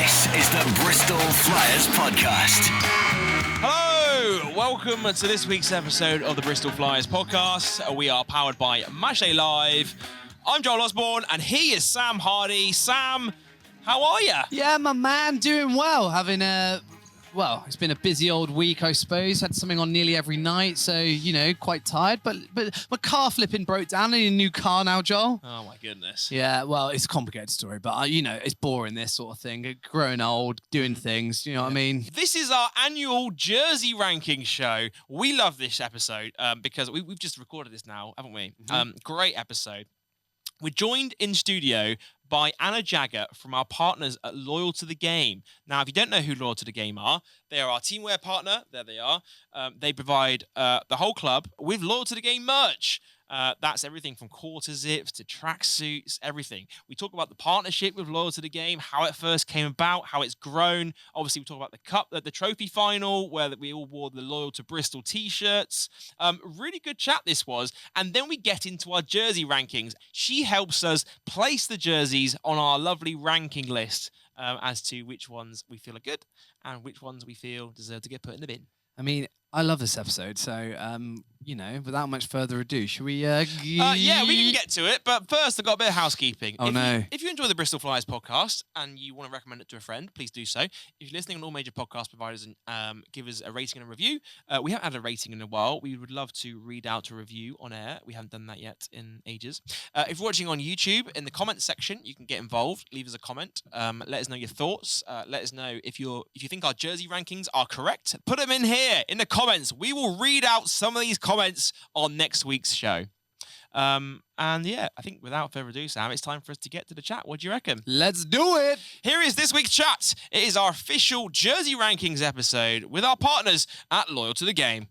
This is the Bristol Flyers Podcast. Hello, welcome to this week's episode of the Bristol Flyers Podcast. We are powered by MatchdayLive. I'm Joel Osborne, and he is Sam Hardy. Sam, how are you? Yeah, my man, doing well. Having it's been a busy old week, I suppose. Had something on nearly every night, so, quite tired. But my car flipping broke down. I need a new car now, Joel. Oh, my goodness. Yeah, well, it's a complicated story, but, it's boring, this sort of thing. Growing old, doing things, you know what I mean? This is our annual jersey ranking show. We love this episode because we've just recorded this now, haven't we? Mm-hmm. Great episode. We're joined in studio by Anna Jagger from our partners at Loyal to the Game. Now, if you don't know who Loyal to the Game are, they are our teamwear partner. There they are. They provide the whole club with Loyal to the Game merch. That's everything from quarter zips to tracksuits, everything. We talk about the partnership with Loyal to the Game, how it first came about, how it's grown. Obviously, we talk about the cup, the trophy final, where we all wore the Loyal to Bristol t-shirts. Really good chat this was. And then we get into our jersey rankings. She helps us place the jerseys on our lovely ranking list as to which ones we feel are good and which ones we feel deserve to get put in the bin. I mean, I love this episode, so, without much further ado, should we... Yeah, we can get to it, but first I've got a bit of housekeeping. If you enjoy the Bristol Flyers podcast and you want to recommend it to a friend, please do so. If you're listening on all major podcast providers, and give us a rating and a review. We haven't had a rating in a while. We would love to read out a review on air. We haven't done that yet in ages. If you're watching on YouTube, in the comments section, you can get involved. Leave us a comment. Let us know your thoughts. Let us know if you think our jersey rankings are correct. Put them in here, in the comments. We will read out some of these comments on next week's show. And yeah, I think without further ado, Sam, it's time for us to get to the chat. What do you reckon? Let's do it. Here is this week's chat. It is our official jersey rankings episode with our partners at Loyal to the Game.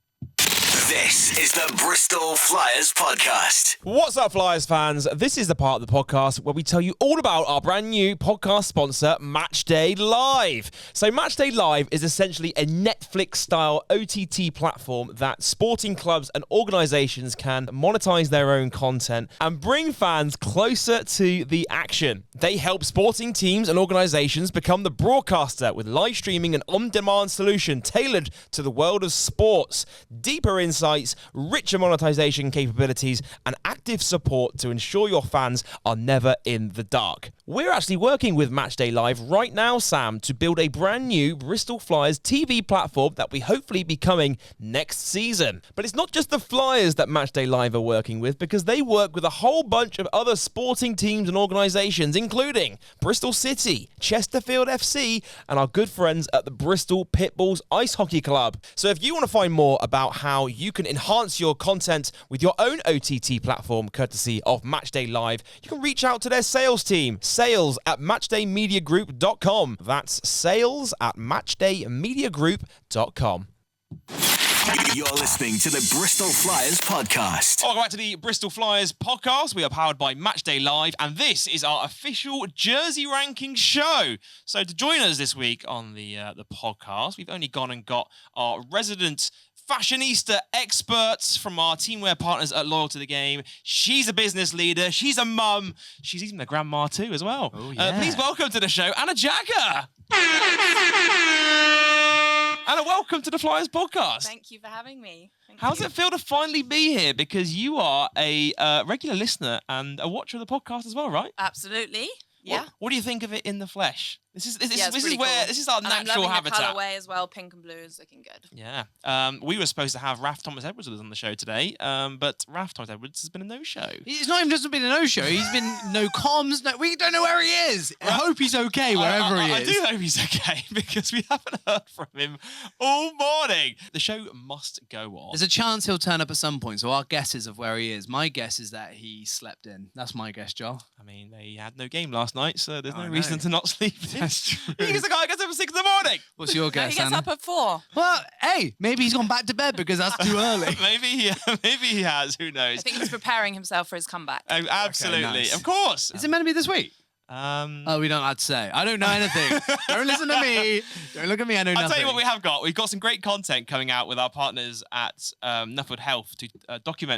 This is the Bristol Flyers Podcast. What's up, Flyers fans? This is the part of the podcast where we tell you all about our brand new podcast sponsor, MatchdayLive. So MatchdayLive is essentially a Netflix-style OTT platform that sporting clubs and organisations can monetize their own content and bring fans closer to the action. They help sporting teams and organisations become the broadcaster with live streaming and on-demand solution tailored to the world of sports. Deeper insights, richer monetization capabilities, and active support to ensure your fans are never in the dark. We're actually working with MatchdayLive right now, Sam, to build a brand new Bristol Flyers TV platform that will hopefully be coming next season. But it's not just the Flyers that MatchdayLive are working with, because they work with a whole bunch of other sporting teams and organisations, including Bristol City, Chesterfield FC, and our good friends at the Bristol Pitbulls Ice Hockey Club. So if you want to find more about how you can enhance your content with your own OTT platform courtesy of MatchdayLive, you can reach out to their sales team, sales@matchdaymediagroup.com. That's sales@matchdaymediagroup.com. You're listening to the Bristol Flyers Podcast. Welcome back to the Bristol Flyers Podcast. We are powered by MatchdayLive, and this is our official jersey ranking show. So to join us this week on the podcast, we've only gone and got our resident fashionista experts from our teamwear partners at Loyal to the Game. She's a business leader. She's a mum. She's even a grandma too as well. Oh, yeah. Please welcome to the show, Anna Jagger. Anna, welcome to the Flyers Podcast. Thank you for having me. How does it feel to finally be here? Because you are a regular listener and a watcher of the podcast as well, right? Absolutely. Yeah. What do you think of it in the flesh? This is cool. This is our and natural I'm loving habitat. The colourway as well. Pink and blue is looking good. Yeah. We were supposed to have Raf Thomas Edwards with us on the show today, but Raf Thomas Edwards has been a no-show. It's not even just been a no-show. He's been no comms. No, we don't know where he is. I hope he's okay wherever he is. I do hope he's okay because we haven't heard from him all morning. The show must go on. There's a chance he'll turn up at some point, so our guesses of where he is. My guess is that he slept in. That's my guess, Joel. I mean, they had no game last night, so there's no reason to not sleep. That's true. He's the guy who gets up at 6 in the morning. What's your guess, He gets Anna? up at 4. Well, hey, maybe he's gone back to bed because that's too early. Maybe he has. Who knows? I think he's preparing himself for his comeback. Absolutely. Okay, nice. Of course. Is it meant to be this week? Oh, we don't have to say. I don't know anything. Don't listen to me. Don't look at me. I know nothing. I'll tell you what we have got. We've got some great content coming out with our partners at Nuffield Health to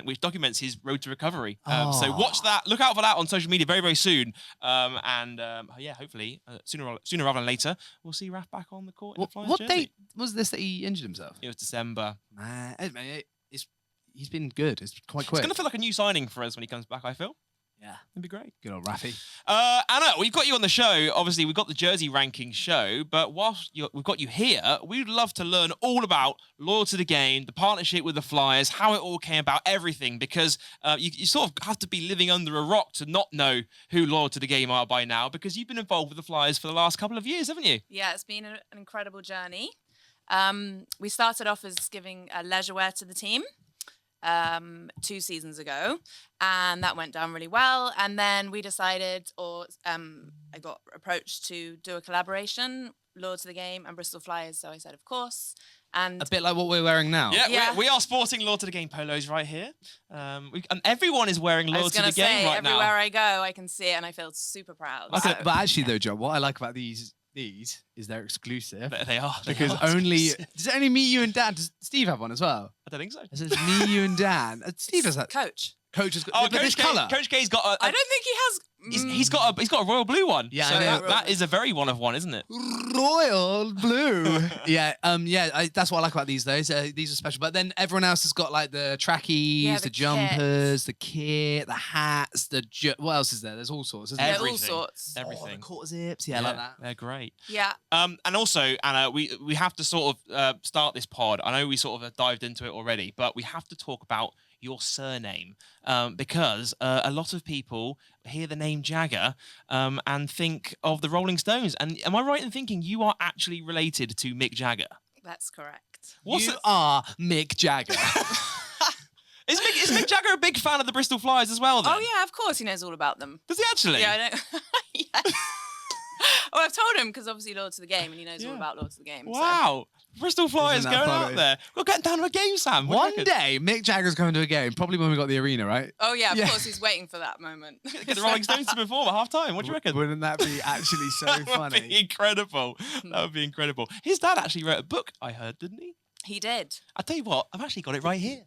which documents his road to recovery. So watch that. Look out for that on social media very, very soon. Hopefully sooner rather than later, we'll see Raf back on the court. What date was this that he injured himself? It was December. Man, he's been good. It's quite quick. It's going to feel like a new signing for us when he comes back, I feel. Yeah. It'd be great. Good old Rafi. Anna, we've got you on the show. Obviously, we've got the jersey ranking show, but whilst we've got you here, we'd love to learn all about Loyal to the Game, the partnership with the Flyers, how it all came about, everything, because you sort of have to be living under a rock to not know who Loyal to the Game are by now, because you've been involved with the Flyers for the last couple of years, haven't you? Yeah, it's been an incredible journey. We started off as giving leisure wear to the team 2 seasons ago, and that went down really well. And then we decided, I got approached to do a collaboration, Loyal to the Game and Bristol Flyers. So I said, of course. And a bit like what we're wearing now. Yeah. We are sporting Loyal to the Game polos right here. And everyone is wearing Loyal to the Game right now. Everywhere I go, I can see it, and I feel super proud. Okay, but actually, though, Joe, what I like about these is they're exclusive. They are. Because does it only me, you, and Dan? Does Steve have one as well? I don't think so. Is it me, you, and Dan? Steve does that. Coach has got this colour. Coach K's got a... I don't think he has... He's got a royal blue one. Yeah, so I know. that is a very one of one, isn't it? Royal blue. That's what I like about these, though. These are special. But then everyone else has got like the trackies, the jumpers, the kit, the hats, what else is there? There's all sorts, isn't there? All sorts. Everything. The quarter zips. Yeah, I like that. They're great. Yeah. And also, Anna, we have to sort of start this pod. I know we sort of dived into it already, but we have to talk about your surname, because a lot of people hear the name Jagger and think of the Rolling Stones. And am I right in thinking you are actually related to Mick Jagger? That's correct. You are Mick Jagger. Is Mick Jagger a big fan of the Bristol Flyers as well, then? Oh, yeah, of course he knows all about them. Does he actually? Yeah, I know. Yes. Oh, I've told him, because obviously Loyal to the Game, and he knows all about Loyal to the Game. Wow. So. Bristol Flyers going out there. We're getting down to a game, Sam. One day, Mick Jagger's coming to a game, probably when we got the arena, right? Oh, yeah, of course, he's waiting for that moment. Get the Rolling Stones to perform at half-time. What do you reckon? Wouldn't that be actually so funny? That would be incredible. That would be incredible. His dad actually wrote a book, I heard, didn't he? He did. I'll tell you what, I've actually got it right here.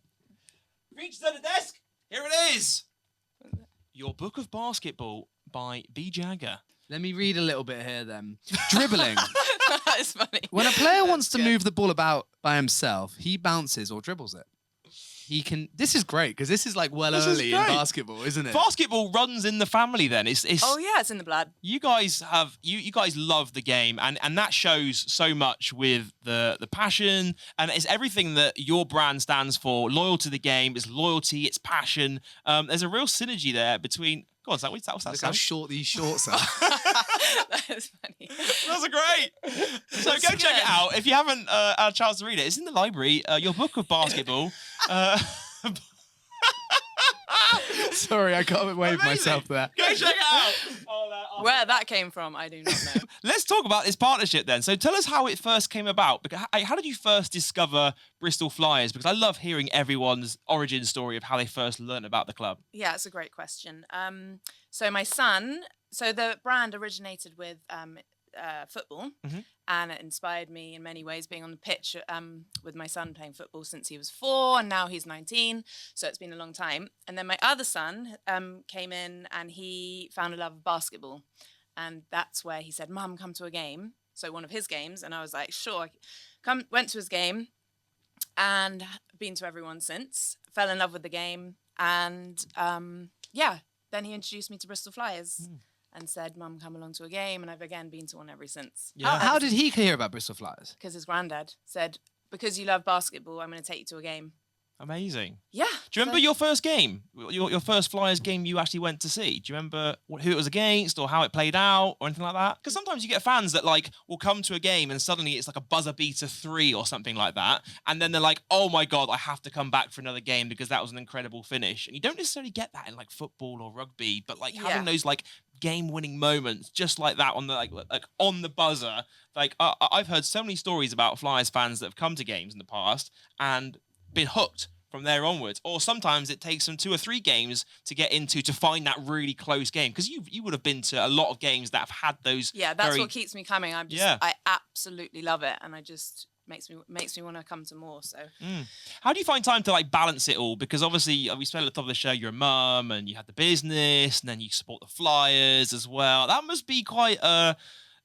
Reach to the desk. Here it is. Your Book of Basketball by B. Jagger. Let me read a little bit here then. Dribbling. That's funny. When a player wants to move the ball about by himself, he bounces or dribbles it. He can. This is great because this is like early in basketball, isn't it? Basketball runs in the family. Then it's. Oh yeah, it's in the blood. You guys have you guys love the game, and that shows so much with the passion, and it's everything that your brand stands for. Loyal to the game, it's loyalty, it's passion. There's a real synergy there between. Go on, what's that? Look how short these shorts are. That is funny. Those are great. So go check it out if you haven't had a chance to read it. It's in the library. Your Book of Basketball. Sorry, I can't wave myself there. Go check it out. Where that came from, I do not know. Let's talk about this partnership then. So tell us how it first came about. Because how did you first discover Bristol Flyers? Because I love hearing everyone's origin story of how they first learned about the club. Yeah, it's a great question. So my son, the brand originated with football, and it inspired me in many ways, being on the pitch with my son playing football since he was 4, and now he's 19, so it's been a long time. And then my other son came in, and he found a love of basketball, and that's where he said, "Mum, come to a game." So one of his games, and I was like, "Sure." Went to his game, and been to everyone since. Fell in love with the game, and then he introduced me to Bristol Flyers. And said, "Mum, come along to a game," and I've again been to one ever since. Yeah. How did he hear about Bristol Flyers? Because his granddad said, "Because you love basketball, I'm going to take you to a game." Amazing. Yeah. Do you remember your first game? Your first Flyers game you actually went to see? Do you remember who it was against or how it played out or anything like that? Because sometimes you get fans that will come to a game and suddenly it's like a buzzer beater 3 or something like that. And then they're like, "Oh my God, I have to come back for another game because that was an incredible finish." And you don't necessarily get that in football or rugby, but having those game-winning moments just like that on the on the buzzer. I've heard so many stories about Flyers fans that have come to games in the past and been hooked from there onwards. Or sometimes it takes them 2 or 3 games to find that really close game. Because you would have been to a lot of games that have had those. Yeah, that's what keeps me coming. I absolutely love it, and I just makes me want to come to more. So how do you find time to like balance it all? Because obviously we spent at the top of the show, you're a mum and you had the business, and then you support the Flyers as well. That must be quite a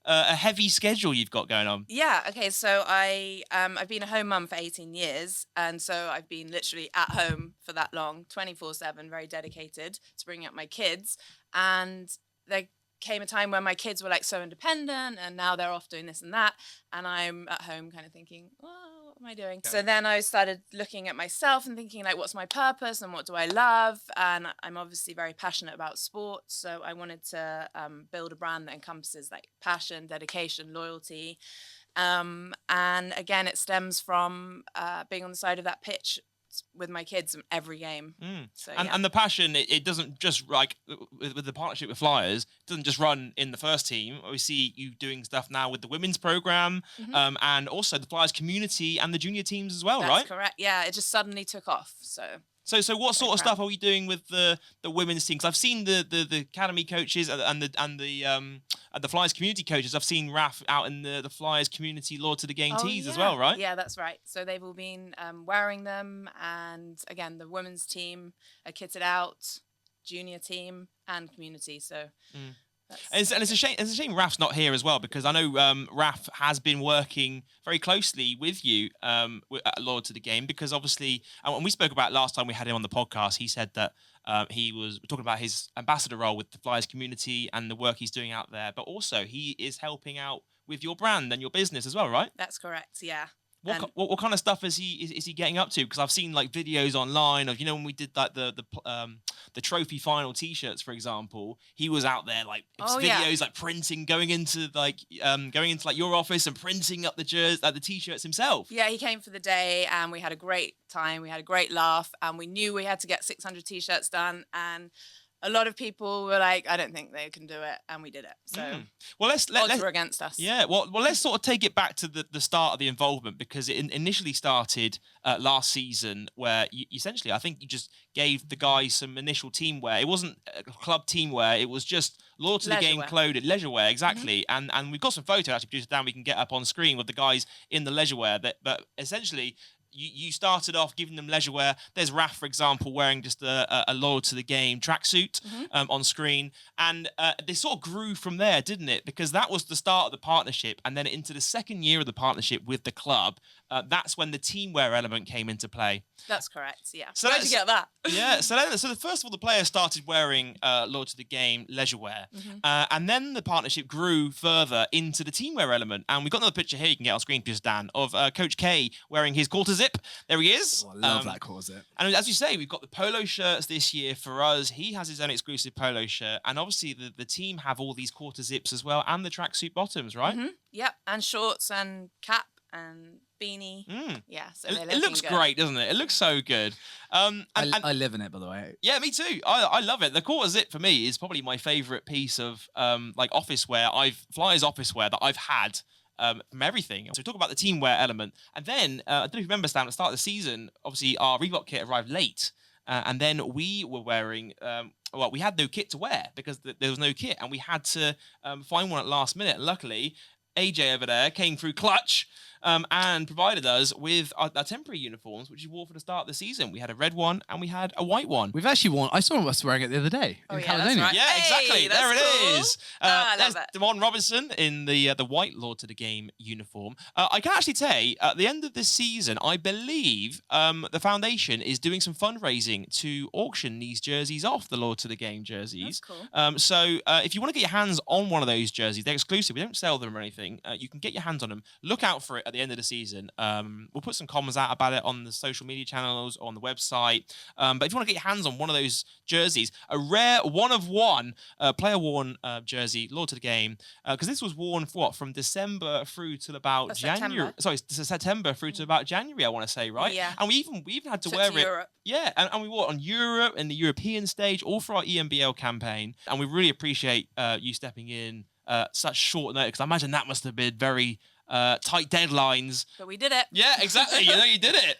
heavy schedule you've got going on. Yeah. Okay. So I've been a home mum for 18 years, and so I've been literally at home for that long, 24/7, very dedicated to bringing up my kids. And there came a time when my kids were like so independent, and now they're off doing this and that, and I'm at home kind of thinking, well, what am I doing? Okay. So then I started looking at myself and thinking like, what's my purpose and what do I love? And I'm obviously very passionate about sports, so I wanted to build a brand that encompasses like passion, dedication, loyalty, and again, it stems from being on the side of that pitch with my kids in every game. So, and the passion, it doesn't just like with the partnership with Flyers, it doesn't just run in the first team. We see you doing stuff now with the women's program, and also the Flyers community and the junior teams as well. That's right? That's correct. Yeah, it just suddenly took off. So what sort of stuff are we doing with the women's team? Because I've seen the academy coaches and the Flyers community coaches. I've seen Raf out in the Flyers community Lord to the Game tees as well, right? Yeah, that's right. So they've all been wearing them, and again, the women's team are kitted out, junior team and community. So. And it's a shame. It's a shame Raf's not here as well, because I know Raf has been working very closely with you at Lord to the Game, because obviously, and we spoke about last time we had him on the podcast. He said that he was talking about his ambassador role with the Flyers community and the work he's doing out there, but also he is helping out with your brand and your business as well, right? That's correct. Yeah. What kind of stuff is he getting up to? Because I've seen like videos online of, when we did like the trophy final T-shirts, for example, he was out there like videos like printing, going into your office and printing up the T-shirts himself. Yeah, he came for the day and we had a great time. We had a great laugh, and we knew we had to get 600 T-shirts done, and a lot of people were like, I don't think they can do it, and we did it. So, well, odds were against us. Yeah, well, let's sort of take it back to the start of the involvement, because it initially started last season, where you, essentially, I think you just gave the guys some initial team wear. It wasn't club team wear; it was just Lord to the Game clothing, leisure wear, exactly. And we've got some photos actually produced down. We can get up on screen with the guys in the leisure wear. But essentially, you started off giving them leisure wear. There's Raf, for example, wearing just a Loyal to the Game tracksuit on screen. And they sort of grew from there, didn't it? Because that was the start of the partnership. And then into the second year of the partnership with the club, that's when the teamwear element came into play. That's correct, yeah. So how'd you get that? Yeah, so first of all, the players started wearing Loyal to the Game leisure wear. And then the partnership grew further into the teamwear element. And we've got another picture here you can get on screen, just Dan, of Coach K wearing his quarter zip. There he is. Oh, I love that quarter zip. And as you say, we've got the polo shirts this year for us. He has his own exclusive polo shirt. And obviously the team have all these quarter zips as well, and the tracksuit bottoms, right? Yep, and shorts and cap and beanie. Yeah, so it looks great, doesn't it? It looks so good. I live in it, by the way. Yeah, me too. I love it. The quarter zip for me is probably my favourite piece of like office wear. Flyers office wear that I've had. From everything. So we talk about the teamwear element. And then, I don't know if you remember, Stan, at the start of the season, obviously our Reebok kit arrived late. And then we were wearing, we had no kit to wear because there was no kit. And we had to find one at last minute. Luckily, AJ over there came through clutch and provided us with our temporary uniforms, which we wore for the start of the season. We had a red one and we had a white one. We've actually worn. I saw us wearing it the other day in Caledonia. That's right. Yeah, exactly. Hey, there it cool. is. I there's love it. Damon Robinson in the white Lord to the Game uniform. I can actually say at the end of this season, I believe the foundation is doing some fundraising to auction these jerseys off, the Lord to the Game jerseys. That's cool. So if you want to get your hands on one of those jerseys, they're exclusive. We don't sell them or anything. You can get your hands on them. Look out for it at the end of the season. We'll put some comments out about it on the social media channels, on the website. But if you want to get your hands on one of those jerseys, a rare one-of-one player-worn jersey, Lord to the Game, because this was worn from December through till about January. September through to about January, I want to say, right? Yeah. And we even had to wear it. Europe. Yeah, and we wore it on Europe and the European stage, all for our EMBL campaign. And we really appreciate you stepping in such short notice, because I imagine that must have been very tight deadlines. But we did it. Yeah, exactly. You did it.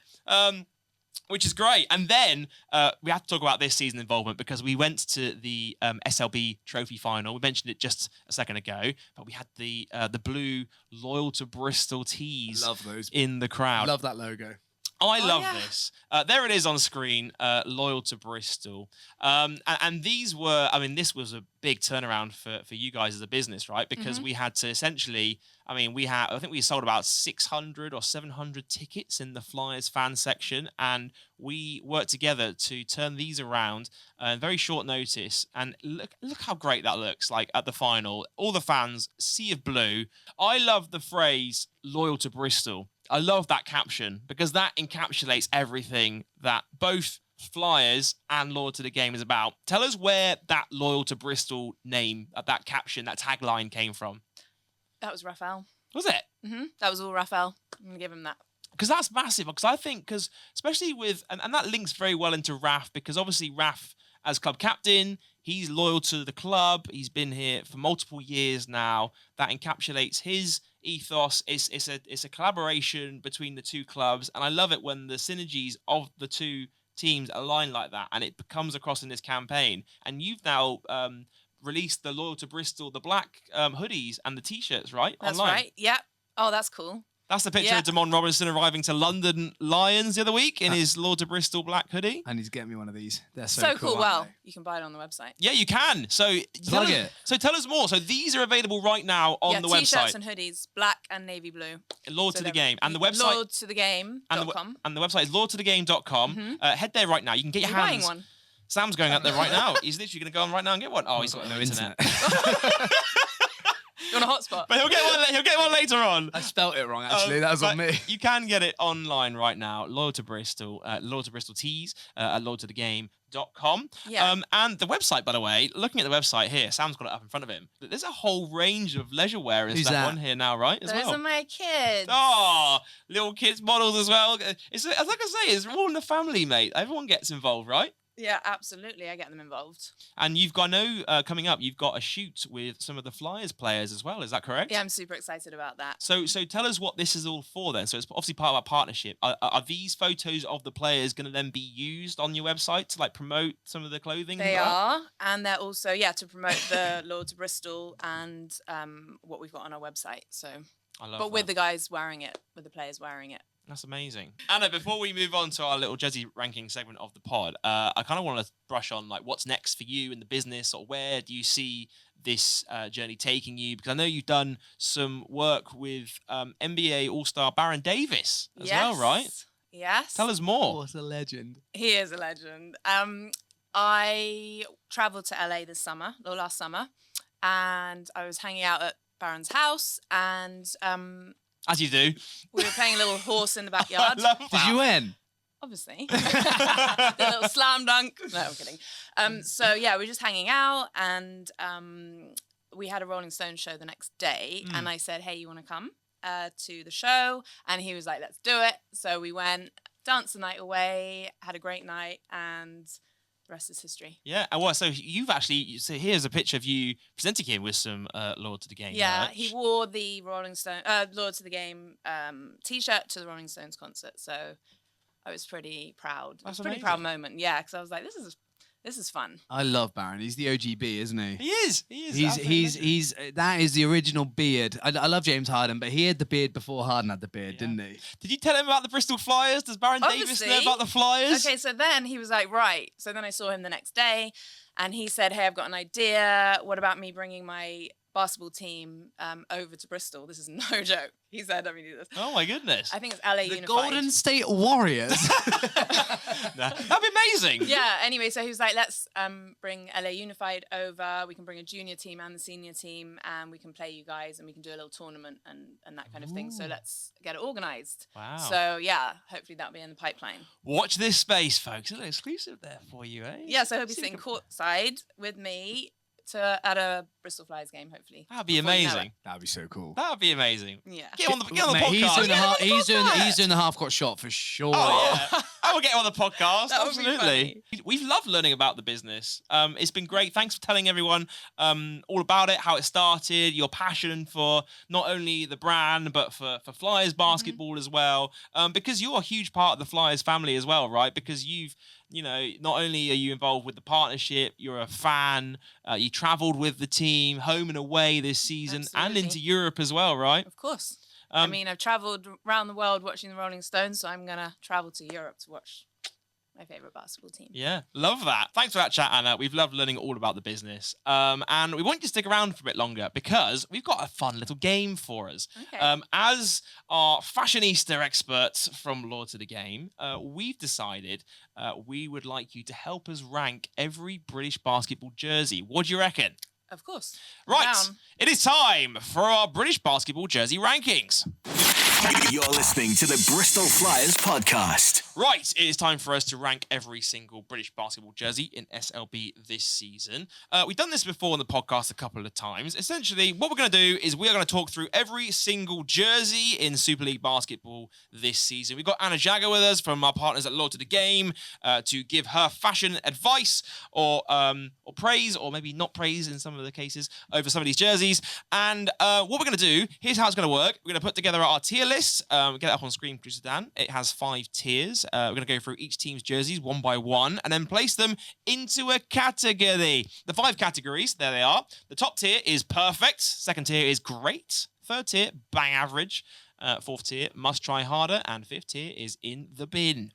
Which is great. And then we have to talk about this season involvement because we went to the SLB Trophy Final. We mentioned it just a second ago, but we had the blue Loyal to Bristol tees Love those. in the crowd. Love that logo. I love this. There it is on screen, Loyal to Bristol. And these were, I mean, this was a big turnaround for you guys as a business, right? Because we had to essentially, I think we sold about 600 or 700 tickets in the Flyers fan section. And we worked together to turn these around in very short notice. And look how great that looks like at the final. All the fans, sea of blue. I love the phrase Loyal to Bristol. I love that caption because that encapsulates everything that both Flyers and Loyal to the Game is about. Tell us where that Loyal to Bristol name, that caption, that tagline came from. That was Raphael. Was it? That was all Raphael. I'm going to give him that. Because that's massive. Because I think, especially with, and that links very well into Raf, because obviously Raf, as club captain, he's loyal to the club. He's been here for multiple years now. That encapsulates his ethos. It's a collaboration between the two clubs, and I love it when the synergies of the two teams align like that, and it comes across in this campaign. And you've now released the Loyal to Bristol, the black hoodies and the t-shirts, right? That's online. right. Yep. Oh, that's cool. That's the picture of Damon Robinson arriving to London Lions the other week in his Loyal to Bristol black hoodie. I need to get me one of these. They're So cool. Well, aren't they? you can buy it on the website. Yeah, you can. So tell us more. So these are available right now on the t-shirts website. and hoodies, black and navy blue. Loyal to the Game. And the website... LoyalToTheGame.com. And the website is loyaltothegame.com. Head there right now. You can get your buying hands... one? Sam's going up there right now. He's literally going to go on right now and get one. Oh, he's got no internet. You want a hotspot? But he'll get one later on. I spelt it wrong, actually. That was on me. You can get it online right now. Loyal to Bristol, Loyal to Bristol tees at loyaltothegame.com. Yeah. And the website, by the way, looking at the website here, Sam's got it up in front of him. There's a whole range of leisure wear and stuff on here now, right? As Those well. are my kids. Oh, little kids models as well. It's like I say, it's all in the family, mate. Everyone gets involved, right? Yeah, absolutely. I get them involved. And you've got, coming up, you've got a shoot with some of the Flyers players as well. Is that correct? Yeah, I'm super excited about that. So tell us what this is all for then. So it's obviously part of our partnership. Are these photos of the players going to then be used on your website to like promote some of the clothing? They are. And they're also, to promote the Loyal to Bristol and what we've got on our website. So, I love but that. with the guys wearing it, with the players wearing it. That's amazing. Anna, before we move on to our little Jezzy ranking segment of the pod, I kind of want to brush on like what's next for you in the business, or where do you see this journey taking you? Because I know you've done some work with NBA All-Star Baron Davis as well, right? Yes. Tell us more. What a legend. He is a legend. I travelled to LA last summer, and I was hanging out at Baron's house, and as you do. we were playing a little horse in the backyard. Did you win? Obviously. The little slam dunk. No, I'm kidding. We were just hanging out, and we had a Rolling Stones show the next day, and I said, hey, you want to come to the show? And he was like, let's do it. So we went, danced the night away, had a great night, and the rest is history. Yeah, and so you've actually, so here's a picture of you presenting him with some Loyal to the Game Yeah, merch. he wore the Loyal to the Game t-shirt to the Rolling Stones concert, so I was pretty proud. That's It was a pretty amazing. proud moment, yeah, because I was like, this is fun. I love Baron. He's the OGB, isn't he? He is. He's that is the original beard. I love James Harden, but he had the beard before Harden had the beard, didn't he? Did you tell him about the Bristol Flyers? Does Baron Davis know Obviously. about the Flyers? Okay, so then he was like, right. So then I saw him the next day, and he said, hey, I've got an idea. What about me bringing my basketball team over to Bristol? This is no joke. He said, let me do this. Oh my goodness. I think it's LA The Unified. Golden State Warriors. That'd be amazing. Yeah, anyway, so he was like, let's bring LA Unified over. We can bring a junior team and the senior team, and we can play you guys, and we can do a little tournament and that kind of thing. So let's get it organised. Wow. So, yeah, hopefully that'll be in the pipeline. Watch this space, folks. A little exclusive there for you, eh? Yeah, so he'll be sitting courtside with me at a Bristol Flyers game, hopefully. That'd be before you know amazing. That'd be so cool. That'd be amazing. Yeah. Get on the Mate, podcast. he's doing the half court shot for sure. Oh, yeah. we'll get him on the podcast. That would be Absolutely. We've loved learning about the business. It's been great. Thanks for telling everyone all about it, how it started, your passion for not only the brand, but for Flyers basketball as well. Because you're a huge part of the Flyers family as well, right? Because you've, not only are you involved with the partnership, you're a fan, you travelled with the team home and away this season and into Europe as well, right? Of course. I've travelled around the world watching the Rolling Stones, so I'm going to travel to Europe to watch my favourite basketball team. Yeah, love that. Thanks for that chat, Anna. We've loved learning all about the business. And we want you to stick around for a bit longer because we've got a fun little game for us. Okay. As our fashionista experts from Law to the Game, we've decided we would like you to help us rank every British basketball jersey. What do you reckon? Of course. Right, Down. it is time for our British basketball jersey rankings. You're listening to the Bristol Flyers Podcast. Right, it is time for us to rank every single British basketball jersey in SLB this season. We've done this before on the podcast a couple of times. Essentially, what we're going to do is we're going to talk through every single jersey in Super League basketball this season. We've got Anna Jagger with us from our partners at Law to the Game to give her fashion advice or praise, or maybe not praise in some of the cases, over some of these jerseys. And what we're going to do, here's how it's going to work. We're going to put together our tier list. Get it up on screen, producer Dan. It has 5 tiers. We're going to go through each team's jerseys one by one and then place them into a category. The 5 categories, there they are. The top tier is perfect. Second tier is great. Third tier, bang average. Fourth tier, must try harder. And fifth tier is in the bin.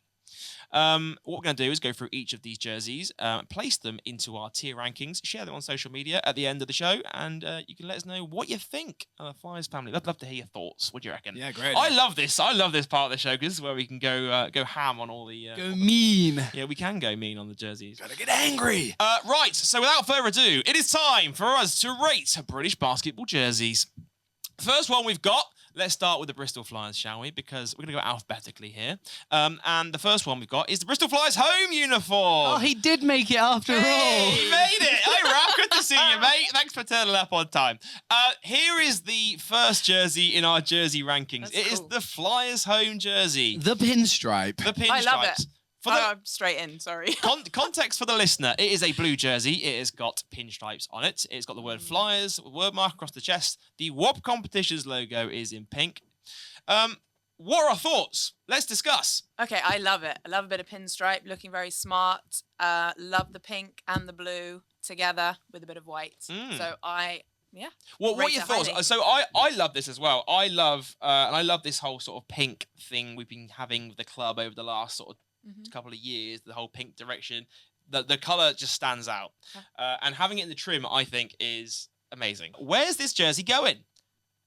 What we're going to do is go through each of these jerseys, place them into our tier rankings, share them on social media at the end of the show, and you can let us know what you think of the Flyers family. I'd love to hear your thoughts. What do you reckon? Yeah, great. I love this. I love this part of the show because this is where we can go ham on all the... Go mean. Yeah, we can go mean on the jerseys. Gotta get angry. Right, so without further ado, it is time for us to rate British basketball jerseys. First one we've got, let's start with the Bristol Flyers, shall we? Because we're going to go alphabetically here. And the first one we've got is the Bristol Flyers home uniform. Oh, he did make it after all. He made it. Hey, Ralph, good to see you, mate. Thanks for turning up on time. Here is the first jersey in our jersey rankings. It is the Flyers home jersey. The pinstripe. The pinstripes. I love it. For the, I'm straight in, sorry. context for the listener, it is a blue jersey. It has got pinstripes on it. It's got the word Flyers, word mark across the chest. The WOP Competitions logo is in pink. What are our thoughts? Let's discuss. Okay, I love it. I love a bit of pinstripe, looking very smart. Love the pink and the blue together with a bit of white. So Well, what are your thoughts? highly. So I love this as well. I love and I love this whole sort of pink thing we've been having with the club over the last sort of couple of years. The whole pink direction, the color just stands out, and having it in the trim, I think, is amazing. Where's this jersey going?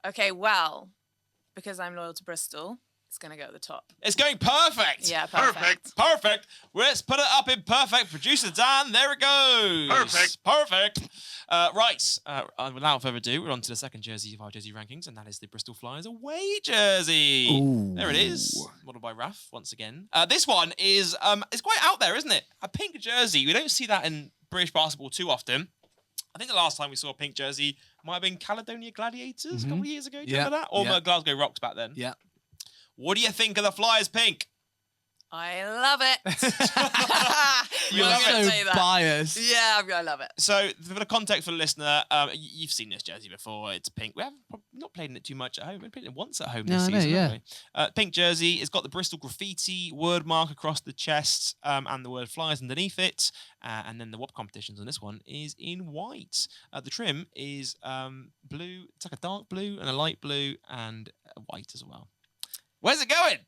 Okay, well, because I'm loyal to Bristol, it's going to go at the top. It's going perfect. Yeah, perfect. Perfect. Let's put it up in perfect. Producer Dan, there it goes. Perfect. Right. Without further ado, we're on to the second jersey of our jersey rankings, and that is the Bristol Flyers away jersey. Ooh. There it is. Modeled by Raf once again. This one is it's quite out there, isn't it? A pink jersey. We don't see that in British basketball too often. I think the last time we saw a pink jersey might have been Caledonia Gladiators a couple of years ago. Do you remember that? Or Glasgow Rocks back then. Yeah. What do you think of the Flyers pink? I love it. You're I'm gonna so say that. biased. Yeah, I love it. So, for the context for the listener, you've seen this jersey before. It's pink. We haven't not played in it too much at home. We've played it once at home this season, haven't we? Pink jersey. It's got the Bristol graffiti word mark across the chest and the word Flyers underneath it. And then the WOP Competitions on this one is in white. The trim is blue. It's like a dark blue and a light blue and white as well. Where's it going?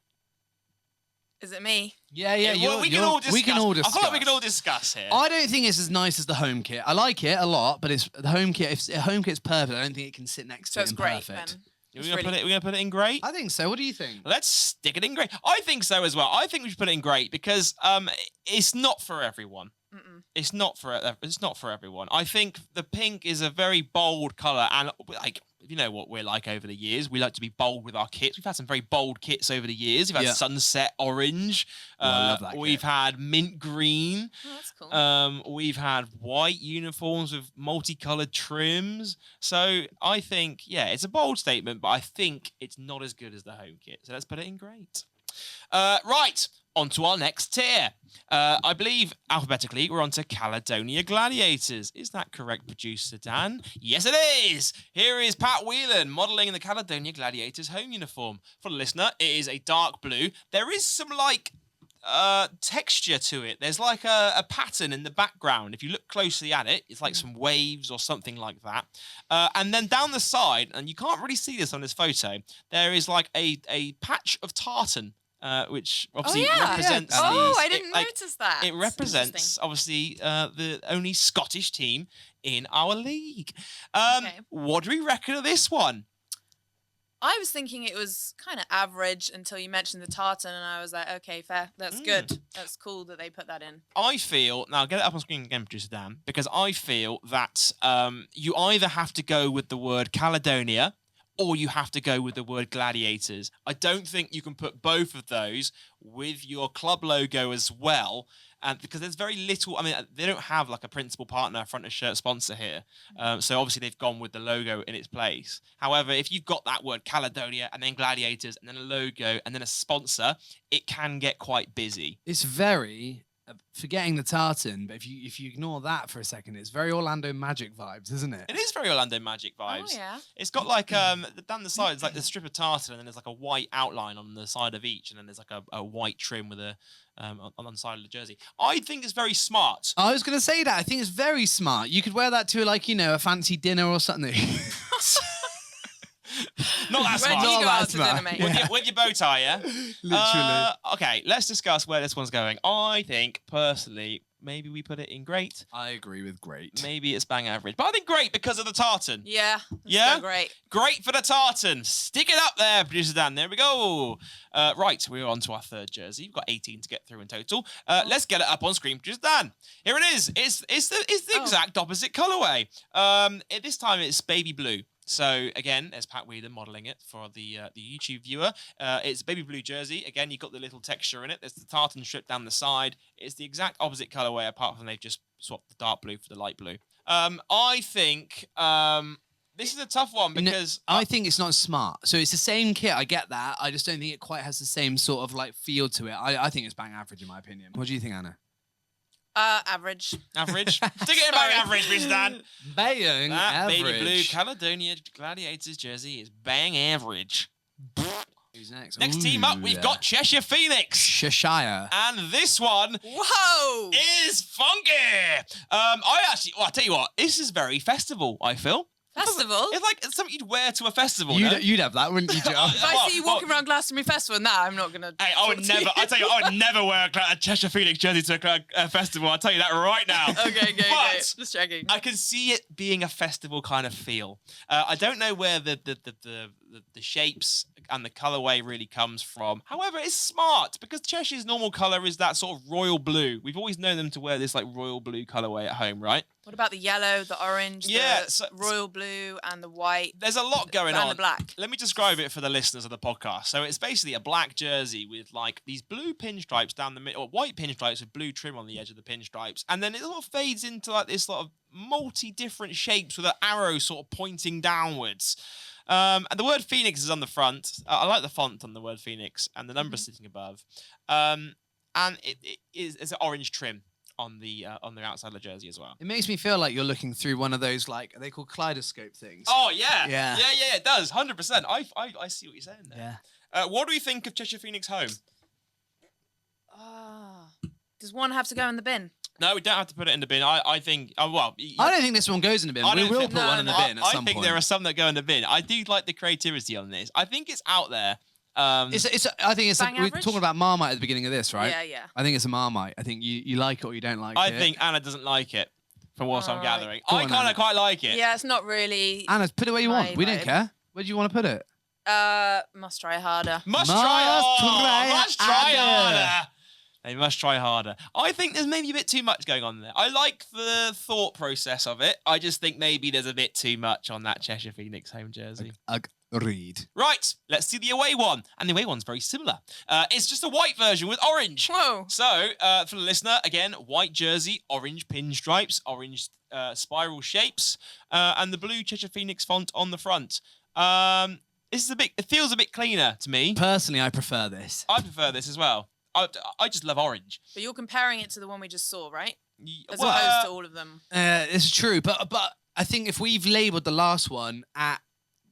Is it me? Yeah. We can all discuss. We can all discuss. I feel like we can all discuss here. I don't think it's as nice as the home kit. I like it a lot, but it's the home kit. If the home kit's perfect, I don't think it can sit next So to it's it in great, perfect. then. We're gonna put it in great. I think so. What do you think? Let's stick it in great. I think so as well. I think we should put it in great because it's not for everyone. It's not for everyone. I think the pink is a very bold color, and like, you know what we're like over the years. We like to be bold with our kits. We've had some very bold kits over the years. We've had sunset orange. I love that We've kit. had mint green. Oh, that's cool. We've had white uniforms with multicolored trims. So I think, it's a bold statement, but I think it's not as good as the home kit. So let's put it in great. Right. On to our next tier. I believe alphabetically we're on to Caledonia Gladiators. Is that correct, producer Dan? Yes, it is. Here is Pat Whelan modelling the Caledonia Gladiators home uniform. For the listener, it is a dark blue. There is some texture to it. There's like a pattern in the background. If you look closely at it, it's like some waves or something like that. And then down the side, and you can't really see this on this photo, there is like a patch of tartan. Which obviously represents. I didn't notice that. It represents obviously the only Scottish team in our league. What do we reckon of this one? I was thinking it was kind of average until you mentioned the tartan, and I was like, okay, fair. That's good. That's cool that they put that in. I feel, now get it up on screen again, producer Dan, because I feel that you either have to go with the word Caledonia or you have to go with the word Gladiators. I don't think you can put both of those with your club logo as well, because there's very little. I mean, they don't have like a principal partner, front of shirt sponsor here, so obviously they've gone with the logo in its place. However, if you've got that word Caledonia and then Gladiators and then a logo and then a sponsor, it can get quite busy. It's very forgetting the tartan, but if you ignore that for a second, it's very Orlando Magic vibes, isn't it? It is very Orlando Magic vibes. Oh, yeah. It's got like down the sides like the strip of tartan, and then there's like a white outline on the side of each, and then there's like a white trim with a on the side of the jersey. I think it's very smart. I was going to say that. I think it's very smart. You could wear that to like, a fancy dinner or something. Not that Where smart. do you go Not out to that dinner, smart. mate? With your bow tie, yeah? Literally. Okay, let's discuss where this one's going. I think, personally, maybe we put it in great. I agree with great. Maybe it's bang average. But I think great because of the tartan. Yeah. Yeah? So great. Great for the tartan. Stick it up there, producer Dan. There we go. Right, we're on to our third jersey. We've got 18 to get through in total. Let's get it up on screen, producer Dan. Here it is. It's the exact opposite colourway. This time it's baby blue. So again, there's Pat Whelan modelling it for the YouTube viewer. It's baby blue jersey. Again, you've got the little texture in it. There's the tartan strip down the side. It's the exact opposite colourway, apart from they've just swapped the dark blue for the light blue. I think this is a tough one because I think it's not smart. So it's the same kit. I get that. I just don't think it quite has the same sort of like feel to it. I think it's bang average in my opinion. What do you think, Anna? Average. Average. Stick it in bang average, Mr. Dan. Bang That average. baby blue Caledonia Gladiators jersey is bang average. Who's next? Next team up, we've got Cheshire Phoenix. Cheshire. And this one Whoa! is funky. I'll tell you what, this is very festival, I feel. Festival? It's like something you'd wear to a festival. You'd have that, wouldn't you, Joe? If I see you walking around Glastonbury Festival, I'm not gonna. Hey, I would never wear a Cheshire Phoenix jersey to a festival. I'll tell you that right now. Okay. But Just checking. I can see it being a festival kind of feel. I don't know where the shapes and the colourway really comes from. However, it's smart because Cheshire's normal colour is that sort of royal blue. We've always known them to wear this like royal blue colourway at home, right? What about the yellow, the orange, the royal blue, and the white? There's a lot going on. And the black. Let me describe it for the listeners of the podcast. So it's basically a black jersey with like these blue pinstripes down the middle, or white pinstripes with blue trim on the edge of the pinstripes. And then it sort of fades into like this sort of multi-different shapes with an arrow sort of pointing downwards. And the word Phoenix is on the front. I like the font on the word Phoenix and the number sitting above. And it's an orange trim on the outside of the jersey as well. It makes me feel like you're looking through one of those, like, are they called kaleidoscope things? Oh, yeah. Yeah. Yeah, it does. 100%. I see what you're saying there. Yeah. What do we think of Cheshire Phoenix home? Does one have to go in the bin? No, we don't have to put it in the bin. I think, I don't think this one goes in the bin. We will put one in the bin at some point. I think there are some that go in the bin. I do like the creativity on this. I think it's out there. I think it's Bang we were average? talking about Marmite at the beginning of this, right? Yeah. I think it's a Marmite. I think you like it or you don't like I it. think Anna doesn't like it, from what I'm Alright. gathering. Go I on, kind Anna. of quite like it. Yeah, it's not really. Anna, put it where you want. My We don't vibe. care. Where do you want to put it? Must try harder. Must Must try try harder. harder. They must try harder. I think there's maybe a bit too much going on there. I like the thought process of it. I just think maybe there's a bit too much on that Cheshire Phoenix home jersey. Agreed. Right, let's see the away one. And the away one's very similar. It's just a white version with orange. Whoa. So, for the listener, again, white jersey, orange pinstripes, orange spiral shapes, and the blue Cheshire Phoenix font on the front. It feels a bit cleaner to me. Personally, I prefer this. I prefer this as well. I just love orange. But you're comparing it to the one we just saw, right? As Well, opposed to all of them. It's true, but I think if we've labelled the last one at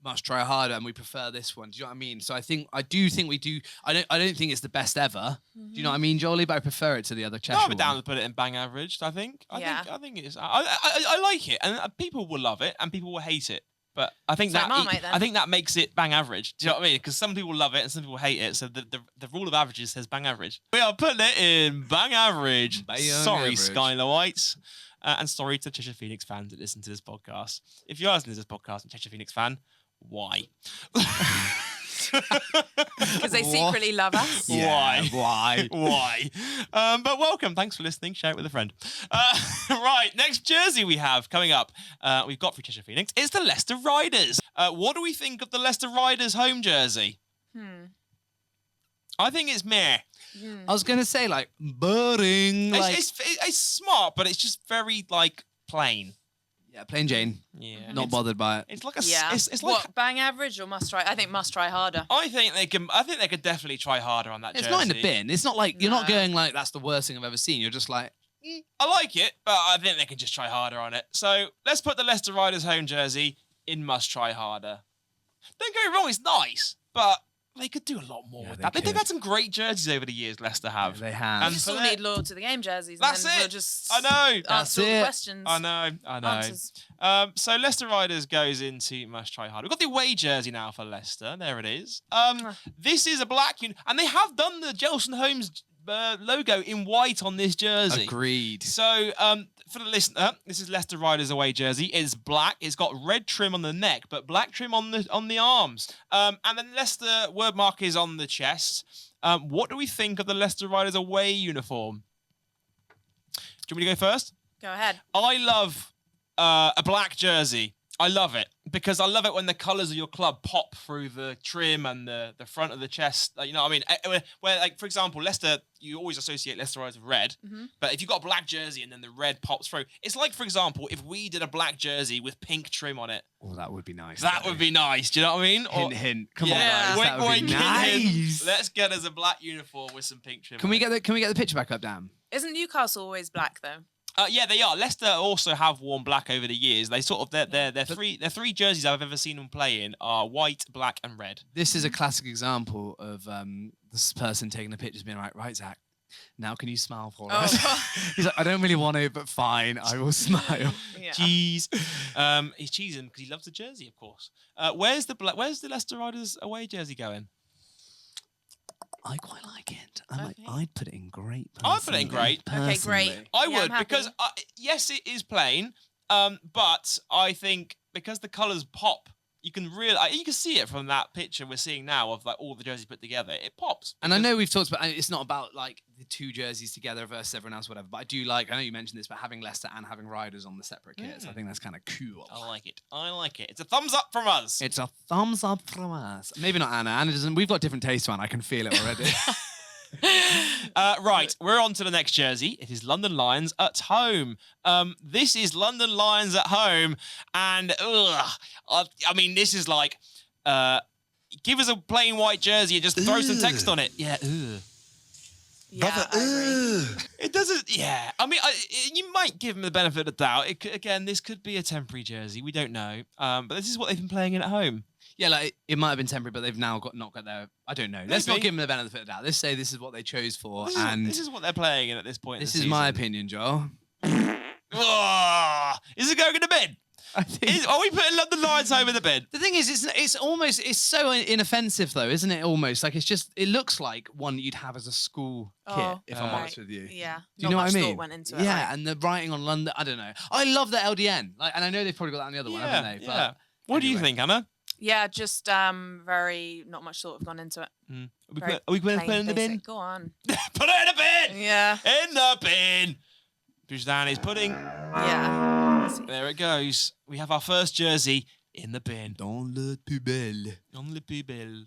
must try harder and we prefer this one, do you know what I mean? So I do think we do. I don't think it's the best ever. Do you know what I mean, Jolie? But I prefer it to the other Cheshire I'm one. down to put it in bang average. I think it is. I like it, and people will love it, and people will hate it. But I think It's like Marmite, then. I think that makes it bang average. Do you know what I mean? Because some people love it and some people hate it. So the rule of averages says bang average. We are putting it in bang average. Sorry, average. Skylar Whites. And sorry to Cheshire Phoenix fans that listen to this podcast. If you're listening to this podcast and Cheshire Phoenix fan, why? Because they secretly love us. Why? Why? Why? But welcome. Thanks for listening. Share it with a friend. Right. Next jersey we have coming up. We've got for Cheshire Phoenix. It's the Leicester Riders. What do we think of the Leicester Riders home jersey? I think it's meh. I was gonna say like boring. Like, It's smart, but it's just very like plain. yeah, plain Jane. Yeah. Not bothered by it. It's like a. Yeah. It's like. What, bang average or must try? I think must try harder. I think they could definitely try harder on that It's jersey. not in the bin. It's not like you're not No. going like that's the worst thing I've ever seen. You're just like I like it, but I think they can just try harder on it. So let's put the Leicester Riders home jersey in must try harder. Don't get me wrong, it's nice, but they could do a lot more with they that. They've could. had some great jerseys over the years, Leicester have. they have. And We just for all that- need loyal to the game jerseys. That's and then it. We'll just I know. That's answer all the it. questions. I know. Answers. So Leicester Riders goes into must try harder. We've got the away jersey now for Leicester. There it is. This is a black and they have done the Gelson Holmes logo in white on this jersey. Agreed. So, for the listener, this is Leicester Riders away jersey. It's black. It's got red trim on the neck, but black trim on the arms. And then Leicester word mark is on the chest. What do we think of the Leicester Riders away uniform? Do you want me to go first? Go ahead. I love a black jersey. I love it because I love it when the colours of your club pop through the trim and the front of the chest. You know what I mean? Where, like, for example, Leicester, you always associate Leicester Riders with red. But if you've got a black jersey and then the red pops through, it's like, for example, if we did a black jersey with pink trim on it. Oh, that would be nice. That would be nice. Do you know what I mean? Hint, hint. Come on, Yeah, guys. wink, That would be wink, hint, hint. nice. Let's get us a black uniform with some pink trim. Can we get the picture back up, Dan? Isn't Newcastle always black though? Yeah, they are. Leicester also have worn black over the years. They sort of their three jerseys I've ever seen them play in are white, black, and red. This is a classic example of this person taking the pictures being like, right, Zach, now can you smile for us? He's like, I don't really want to, but fine, I will smile. Yeah. Cheese. He's cheesing because he loves the jersey, of course. Where's the Leicester Riders away jersey going? I quite like it. Okay. I'd put it in great. I'd put it in great. Okay, great. Personally. I Yeah, I'm would happy. because yes, it is plain. But I think because the colours pop, you can see it from that picture we're seeing now of like all the jerseys put together. It pops. And I know we've talked about it's not about like the two jerseys together versus everyone else, whatever. But I do like. I know you mentioned this, but having Leicester and having Riders on the separate kits, I think that's kind of cool. I like it. I like it. It's a thumbs up from us. It's a thumbs up from us. Maybe not Anna. Anna doesn't. We've got different tastes, man. I can feel it already. Right, we're on to the next jersey. It is London Lions at home. This is London Lions at home, and I mean, this is like, give us a plain white jersey and just throw some text on it. Yeah, Yeah, I agree. it doesn't. Yeah, I mean, you might give them the benefit of the doubt. Again, this could be a temporary jersey. We don't know, but this is what they've been playing in at home. Yeah, like it might have been temporary, but they've now not got their. I don't know. Let's not Maybe. give them the benefit of the doubt. Let's say this is what they chose for, This is what they're playing in at this point. this in is the my season. opinion, Joel. Is it going in the bin? I think. Are we putting London Lions home in the bin? The thing is, it's so inoffensive though, isn't it? Almost like it looks like one you'd have as a school kit. Oh, If I'm right. honest with you. Yeah. Do you Not know what much I thought mean? went into it. Yeah, like- and the writing on London. I don't know. I love the LDN, and I know they've probably got that on the other one, haven't they? Yeah. What do you anyway. think, Anna? Yeah, just very not much thought have gone into it. Are we Very going to put it plain, in the bin? basic. Go on. Put it in the bin! Yeah. In the bin! Bujdan is putting. Yeah. There it goes. We have our first jersey. in the bin. Dans le poubelle. On le poubelle.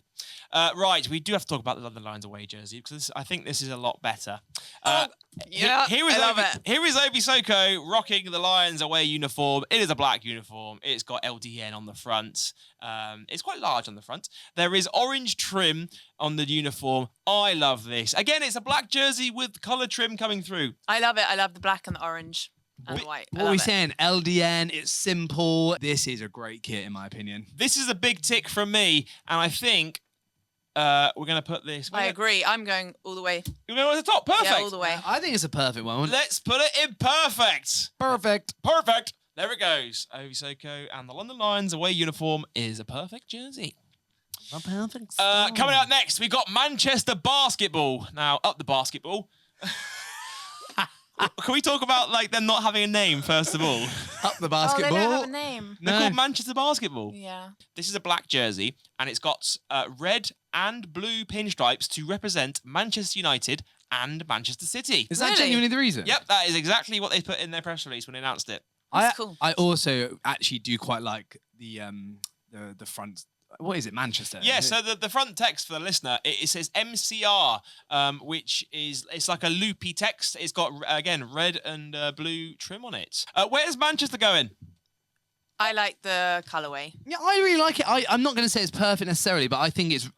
Right, we do have to talk about the London Lions away jersey because I think this is a lot better. Yeah, here is I love it. Here is Obi Soko rocking the Lions away uniform. It is a black uniform. It's got LDN on the front. It's quite large on the front. There is orange trim on the uniform. I love this. Again, it's a black jersey with colour trim coming through. I love it. I love the black and the orange and the white. I What are love we it. saying? LDN, it's simple. This is a great kit, in my opinion. This is a big tick from me, and I think we're going to put this... I agree. I'm going all the way. You're going to the top. Perfect. Yeah, all the way. I think it's a perfect one. Let's put it in perfect. Perfect. Perfect. There it goes. Obi Soko and the London Lions away uniform is a perfect jersey. A perfect. Coming up next, we got Manchester basketball. Now, up the basketball. Can we talk about like them not having a name first of all? Up the Oh, basketball. they don't have a name. They're No. called Manchester basketball. Yeah. This is a black jersey, and it's got red and blue pinstripes to represent Manchester United and Manchester City. Is that Really? genuinely the reason? Yep, that is exactly what they put in their press release when they announced it. That's cool. I also actually do quite like the front. What is it, Manchester? Yeah, so the front text for the listener, it says MCR, which is, it's like a loopy text. It's got, again, red and blue trim on it. Where's Manchester going? I like the colourway. Yeah, I really like it. I'm not going to say it's perfect necessarily, but I think it's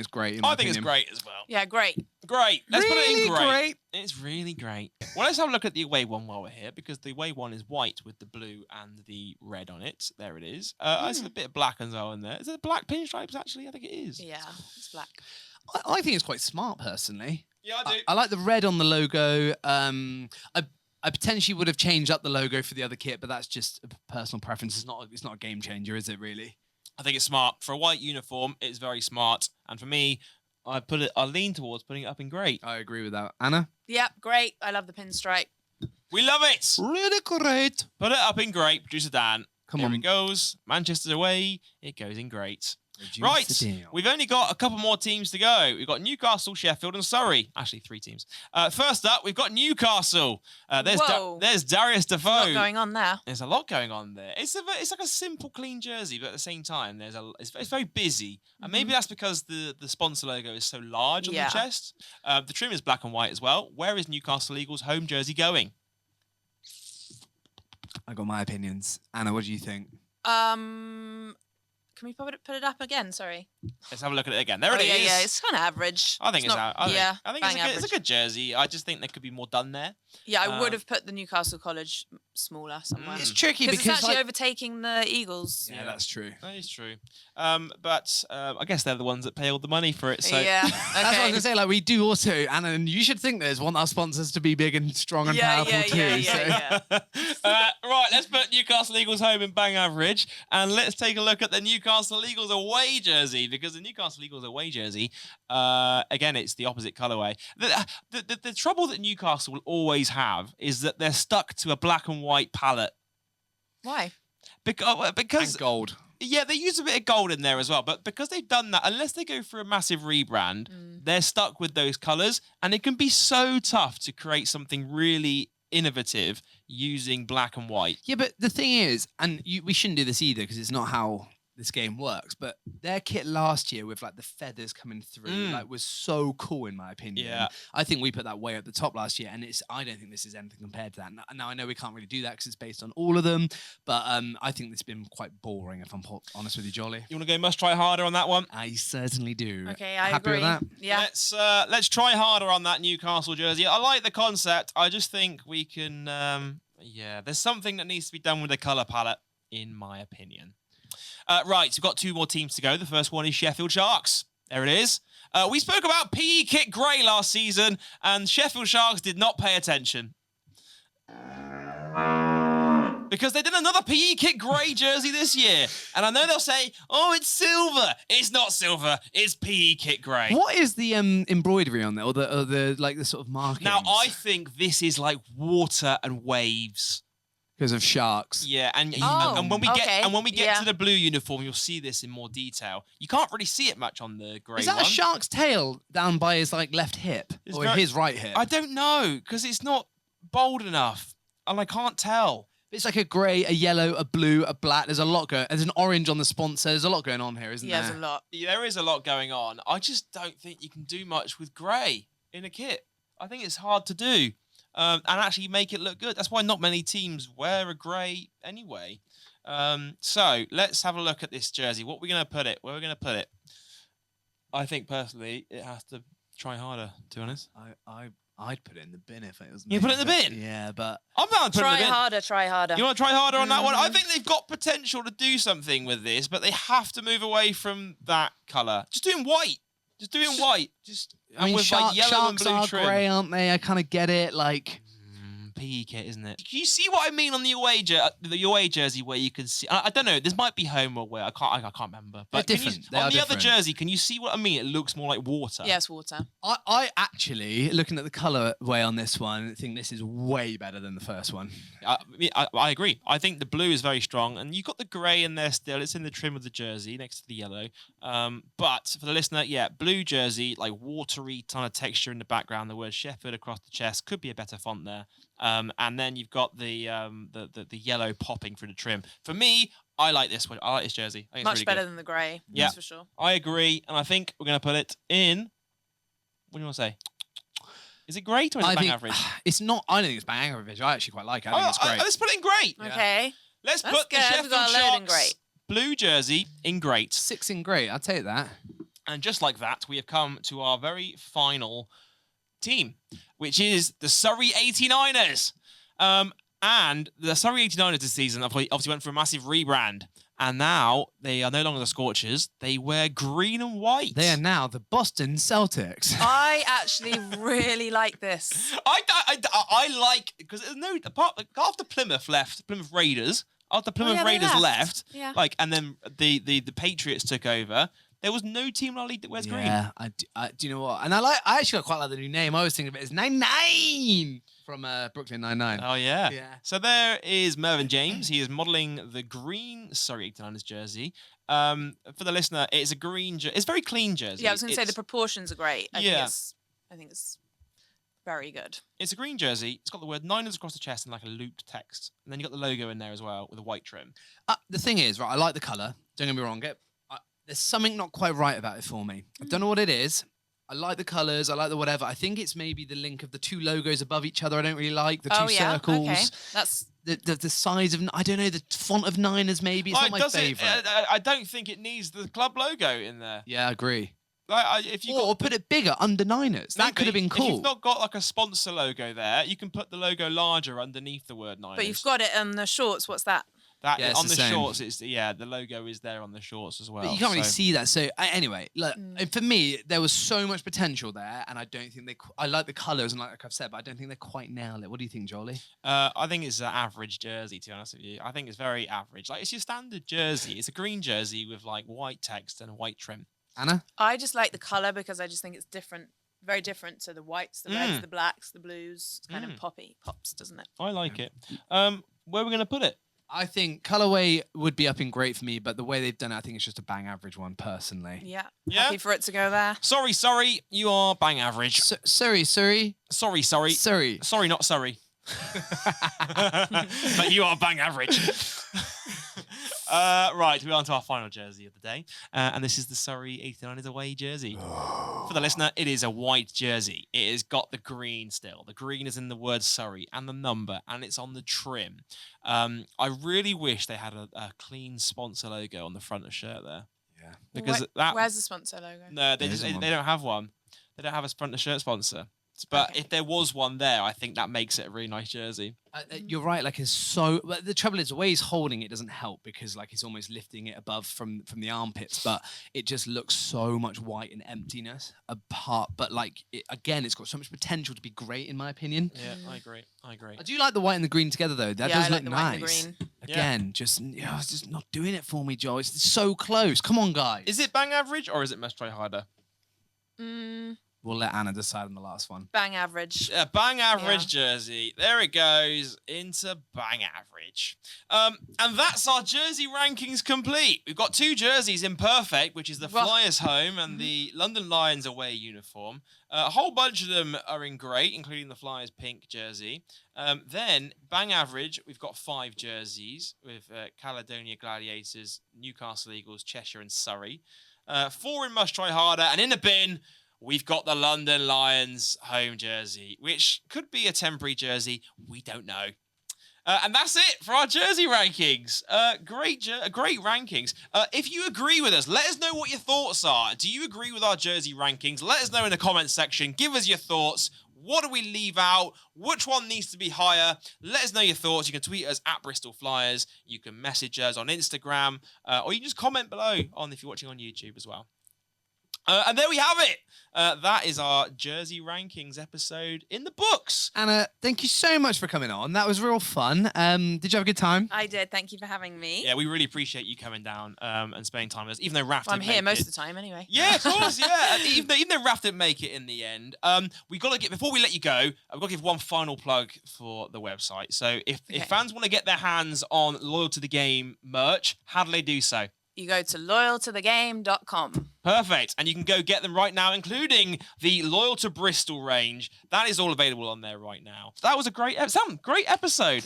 great. In my I think it's opinion. great as well. Yeah, great. Great. Let's put it in Really great. great. It's really great. Well, let's have a look at the away one while we're here, because the away one is white with the blue and the red on it. There it is. There's a bit of black as well in there. Is it black pinstripes, actually? I think it is. Yeah, it's black. I think it's quite smart, personally. Yeah, I do. I like the red on the logo. I potentially would have changed up the logo for the other kit, but that's just a personal preference. It's not a game changer, is it really? I think it's smart. For a white uniform, it's very smart. And for me, I lean towards putting it up in great. I agree with that. Anna? Yep, great. I love the pinstripe. We love it. Really great. Put it up in great, producer Dan. Come Here on. it goes. Manchester away. It goes in great. Reduce Right, the deal. we've only got a couple more teams to go. We've got Newcastle, Sheffield, and Surrey. Actually, 3 teams. First up, we've got Newcastle. Whoa. There's Darius Defoe. What's going on there? There's a lot going on there. It's like a simple, clean jersey, but at the same time, it's very busy. And maybe that's because the sponsor logo is so large on Yeah. the chest. The trim is black and white as well. Where is Newcastle Eagles' home jersey going? I got my opinions. Anna, what do you think? Can we put it up again? Sorry. Let's have a look at it again. There it is. Yeah, it's kind of average. I think it's not, out. Yeah, I think bang it's a average. good jersey. I just think there could be more done there. Yeah, I would have put the Newcastle College smaller somewhere. It's tricky Because it's because actually overtaking the Eagles. yeah, that's true. That is true. But I guess they're the ones that pay all the money for it. So Yeah. That's what I was Okay. gonna say. Like we do also, Anna, and you should think there's want our sponsors to be big and strong and powerful too. Yeah. right, let's put Newcastle Eagles home in bang average, and let's take a look at the Newcastle Eagles away jersey, because the Newcastle Eagles away jersey, again, it's the opposite colourway. The trouble that Newcastle will always have is that they're stuck to a black and white palette. Why? Because And gold. yeah, they use a bit of gold in there as well, but because they've done that, unless they go for a massive rebrand, they're stuck with those colours, and it can be so tough to create something really innovative using black and white. Yeah, but the thing is, and we shouldn't do this either because it's not how this game works, but their kit last year with like the feathers coming through like was so cool in my opinion. Yeah. I think we put that way at the top last year, and I don't think this is anything compared to that. Now I know we can't really do that because it's based on all of them, but I think it's been quite boring if I'm honest with you, Jolly. You want to go must try harder on that one? I certainly do. Okay, I Happy agree. with that? Yeah. Let's try harder on that Newcastle jersey. I like the concept. I just think we can there's something that needs to be done with the colour palette, in my opinion. Right, we've got 2 more teams to go. The first one is Sheffield Sharks. There it is. We spoke about PE Kit Grey last season, and Sheffield Sharks did not pay attention. Because they did another PE Kit Grey jersey this year. And I know they'll say, oh, it's silver. It's not silver. It's PE Kit Grey. What is the embroidery on there, or the like the sort of markings? Now, I think this is like water and waves. because of sharks. Yeah, and Oh, and when we okay. get Yeah. to the blue uniform, you'll see this in more detail. You can't really see it much on the grey Is that one. a shark's tail down by his like left hip It's or very- his right hip? I don't know, because it's not bold enough, and I can't tell. It's like a grey, a yellow, a blue, a black. There's a lot going. There's an orange on the sponsor. There's a lot going on here, isn't Yeah, there? there's a lot. There is a lot going on. I just don't think you can do much with grey in a kit. I think it's hard to do and actually make it look good. That's why not many teams wear a grey anyway. So let's have a look at this jersey. What are we going to put it? Where are we going to put it? I think personally it has to try harder, to be honest. I'd put it in the bin if it was. You put it in the bin? Yeah, but I'm down to put it in the bin. Try harder. You want to try harder on that one? I think they've got potential to do something with this, but they have to move away from that colour. Just do it in white. Just do it in white. I mean, with like yellow and sharks blue are trim. grey, aren't they? I kind of get it. Like, PE kit, isn't it? You see what I mean on the away jersey where you can see? I don't know. This might be home or away. I can't remember. But They're different. On the other jersey, can you see what I mean? It looks more like water. Yes, water. I actually, looking at the colourway on this one, think this is way better than the first one. I agree. I think the blue is very strong, and you've got the grey in there still. It's in the trim of the jersey next to the yellow. But for the listener, yeah, blue jersey, like watery kind of texture in the background. The word Shepherd across the chest could be a better font there. And then you've got the yellow popping through the trim. For me, I like this one. I like this jersey. I think Much it's really better good. than the grey. Yeah. That's for sure. I agree, and I think we're going to put it in. What do you want to say? Is it great or is it bang average? It's not. I don't think it's bang average. I actually quite like it. I think it's great. Let's put it in great. Yeah. Okay. Let's That's put the good. We've Sheffield got a load in Sharks great. blue jersey in great. 6 in great. I'll take that. And just like that, we have come to our very final team, which is the Surrey 89ers. And the Surrey 89ers this season obviously went for a massive rebrand. And now they are no longer the Scorchers. They wear green and white. They are now the Boston Celtics. I actually really like this. I like, because there's no, after Plymouth Raiders, after Plymouth Raiders left, Yeah. like, and then the Patriots took over, there was no team in our league that wears green. Yeah, do you know what? And I actually quite like the new name. I was thinking of it as 99 from Brooklyn Nine-Nine. Oh, yeah. Yeah. So there is Mervyn James. He is modelling the green Surrey 89ers jersey. For the listener, it's a green jersey. It's a very clean jersey. Yeah, I was going to say the proportions are great. I Yeah. think it's very good. It's a green jersey. It's got the word Niners across the chest and like a looped text. And then you got the logo in there as well with a white trim. The thing is, right, I like the colour. Don't get me wrong. There's something not quite right about it for me. I don't know what it is. I like the colours. I like the whatever. I think it's maybe the link of the two logos above each other. I don't really like the two circles. Okay. That's the size of, I don't know, the font of Niners maybe. It's not my favourite. I don't think it needs the club logo in there. Yeah, I agree. Like, if you Or put it bigger under Niners. That could have been cool. If you've not got like a sponsor logo there, you can put the logo larger underneath the word Niners. but you've got it on the shorts. What's that? that Yeah, it's on the the same. shorts. It's the logo is there on the shorts as well. But you can't really so- see that. So anyway, look, for me, there was so much potential there, and I don't think I like the colours, and like I've said, but I don't think they quite nailed it. What do you think, Jolie? I think it's an average jersey, to be honest with you. I think it's very average. Like, it's your standard jersey. It's a green jersey with like white text and a white trim. Anna? I just like the colour because I just think it's different, very different to the whites, the reds, the blacks, the blues. It's kind of pops, doesn't it? I like it. Where are we going to put it? I think colourway would be up in great for me, but the way they've done it, I think it's just a bang average one, personally. Yeah. Yeah? Happy for it to go there. Sorry, you are bang average. Surrey. Sorry. Surrey. Sorry, not sorry. But you are bang average. Right, we're on to our final jersey of the day. And this is the Surrey 89ers away jersey. For the listener, it is a white jersey. It has got the green still. The green is in the word Surrey and the number, and it's on the trim. I really wish they had a clean sponsor logo on the front of the shirt there. Yeah. Because Where's the sponsor logo? No, There isn't one. they don't have one. They don't have a front of shirt sponsor. But Okay. if there was one there, I think that makes it a really nice jersey. You're right. Like, it's so. But the trouble is, the way he's holding it doesn't help because, like, he's almost lifting it above from the armpits. But it just looks so much white and emptiness apart. But like, again, it's got so much potential to be great, in my opinion. Yeah, I agree. I do like the white and the green together, though. That Yeah, does I look like the white and the nice. green. Again, it's just not doing it for me, Joe. It's so close. Come on, guys. Is it bang average or is it must try harder? We'll let Anna decide on the last one. Bang average. Bang average jersey. There it goes into bang average. And that's our jersey rankings complete. We've got 2 jerseys in perfect, which is the Flyers home and the London Lions away uniform. A whole bunch of them are in great, including the Flyers pink jersey. Then, bang average, we've got 5 jerseys with Caledonia Gladiators, Newcastle Eagles, Cheshire and Surrey. 4 in Must Try Harder. And in the bin, we've got the London Lions home jersey, which could be a temporary jersey. We don't know. And that's it for our jersey rankings. Great rankings. If you agree with us, let us know what your thoughts are. Do you agree with our jersey rankings? Let us know in the comments section. Give us your thoughts. What do we leave out? Which one needs to be higher? Let us know your thoughts. You can tweet us at Bristol Flyers. You can message us on Instagram. Or you can just comment below if you're watching on YouTube as well. And there we have it. That is our jersey rankings episode in the books. Anna, thank you so much for coming on. That was real fun. Did you have a good time? I did. Thank you for having me. Yeah, we really appreciate you coming down and spending time with us, even though Raf I'm didn't here make most it. of the time anyway. Yeah, of course, yeah. even though Raf didn't make it in the end, we got to get, before we let you go, we've got to give one final plug for the website. So if fans want to get their hands on Loyal to the Game merch, how do they do so? You go to loyaltothegame.com. Perfect. And you can go get them right now, including the Loyal to Bristol range. That is all available on there right now. That was a great episode. Great episode, It's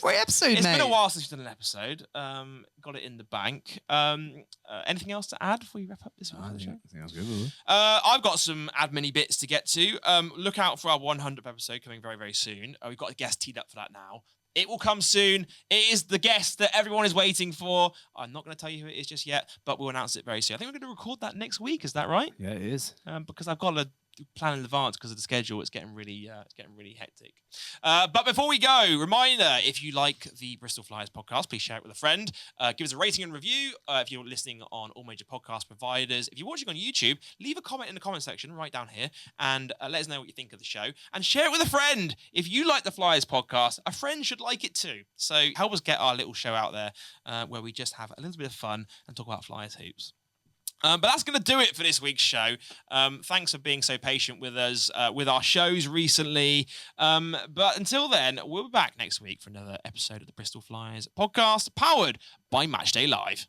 mate. been a while since we've done an episode. Got it in the bank. Anything else to add before you wrap up this one? I think that's good. I've got some admin-y bits to get to. Look out for our 100th episode coming very, very soon. We've got a guest teed up for that now. It will come soon. It is the guest that everyone is waiting for. I'm not going to tell you who it is just yet, but we'll announce it very soon. I think we're going to record that next week. Is that right? Yeah, it is. Because I've got to plan in advance because of the schedule. It's getting really hectic. But before we go, reminder, if you like the Bristol Flyers podcast, please share it with a friend. Give us a rating and review if you're listening on all major podcast providers. If you're watching on YouTube, leave a comment in the comment section right down here and let us know what you think of the show. And share it with a friend. If you like the Flyers podcast, a friend should like it too. So help us get our little show out there where we just have a little bit of fun and talk about Flyers hoops. But that's going to do it for this week's show. Thanks for being so patient with us with our shows recently. But until then, we'll be back next week for another episode of the Bristol Flyers podcast, powered by MatchDayLive.